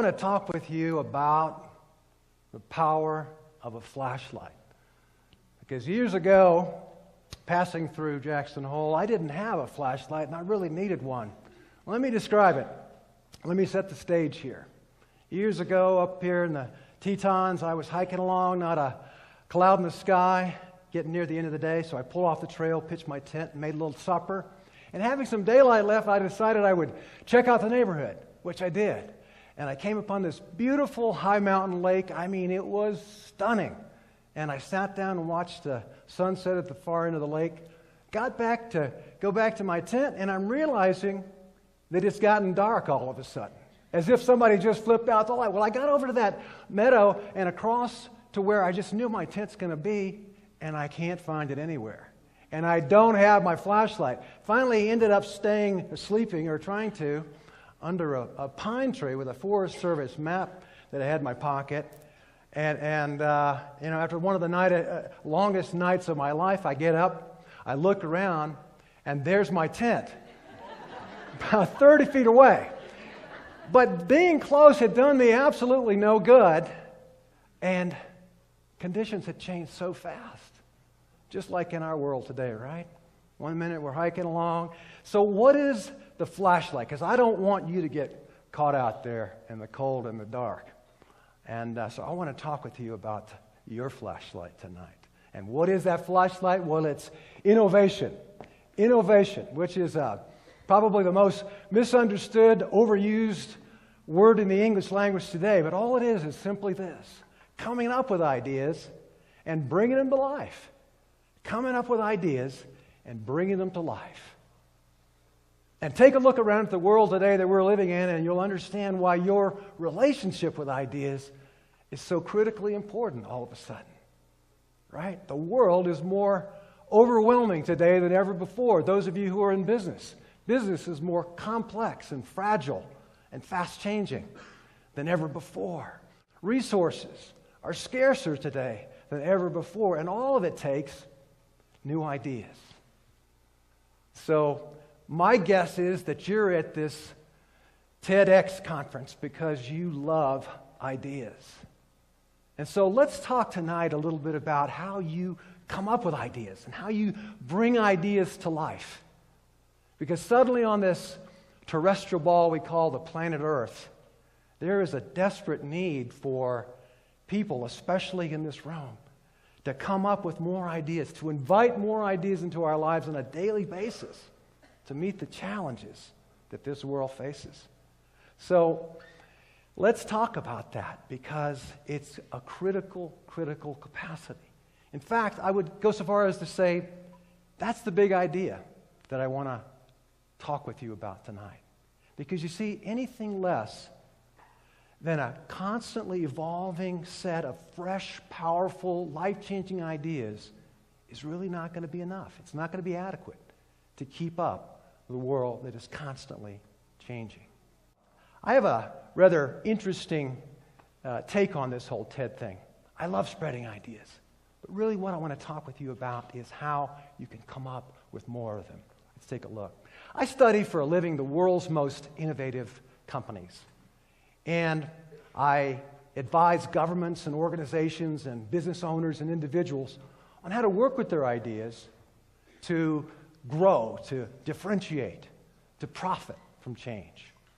want to talk with you about the power of a flashlight. Because years ago, passing through Jackson Hole, I didn't have a flashlight, and I really needed one. Let me describe it. Let me set the stage here. Years ago, up here in the Tetons, I was hiking along, not a cloud in the sky, getting near the end of the day, so I pulled off the trail, pitched my tent, and made a little supper. And having some daylight left, I decided I would check out the neighborhood, which I did. And I came upon this beautiful high mountain lake. I mean, it was stunning. And I sat down and watched the sunset at the far end of the lake. Go back to my tent, and I'm realizing that it's gotten dark all of a sudden, as if somebody just flipped out the light. Well, I got over to that meadow and across to where I just knew my tent's going to be, and I can't find it anywhere. And I don't have my flashlight. Finally ended up sleeping or trying to, under a pine tree with a Forest Service map that I had in my pocket. And after one of the longest nights of my life, I get up, I look around, and there's my tent, about 30 feet away. But being close had done me absolutely no good, and conditions had changed so fast, just like in our world today, right? One minute we're hiking along. So what is the flashlight? Because I don't want you to get caught out there in the cold and the dark. And so I want to talk with you about your flashlight tonight. And what is that flashlight? Well, it's innovation. Innovation, which is probably the most misunderstood, overused word in the English language today. But all it is simply this: coming up with ideas and bringing them to life. Coming up with ideas and bringing them to life. And take a look around at the world today that we're living in, and you'll understand why your relationship with ideas is so critically important all of a sudden. Right? The world is more overwhelming today than ever before. Those of you who are in business is more complex and fragile and fast-changing than ever before. Resources are scarcer today than ever before, and all of it takes new ideas. So my guess is that you're at this TEDx conference because you love ideas. And so let's talk tonight a little bit about how you come up with ideas and how you bring ideas to life. Because suddenly on this terrestrial ball we call the planet Earth, there is a desperate need for people, especially in this room, to come up with more ideas, to invite more ideas into our lives on a daily basis to meet the challenges that this world faces. So let's talk about that, because it's a critical capacity. In fact, I would go so far as to say that's the big idea that I want to talk with you about tonight. Because you see, anything less than a constantly evolving set of fresh, powerful, life-changing ideas is really not going to be enough. It's not going to be adequate to keep up with a world that is constantly changing. I have a rather interesting take on this whole TED thing. I love spreading ideas. But really what I want to talk with you about is how you can come up with more of them. Let's take a look. I study for a living the world's most innovative companies. And I advise governments and organizations and business owners and individuals on how to work with their ideas to grow, to differentiate, to profit from change.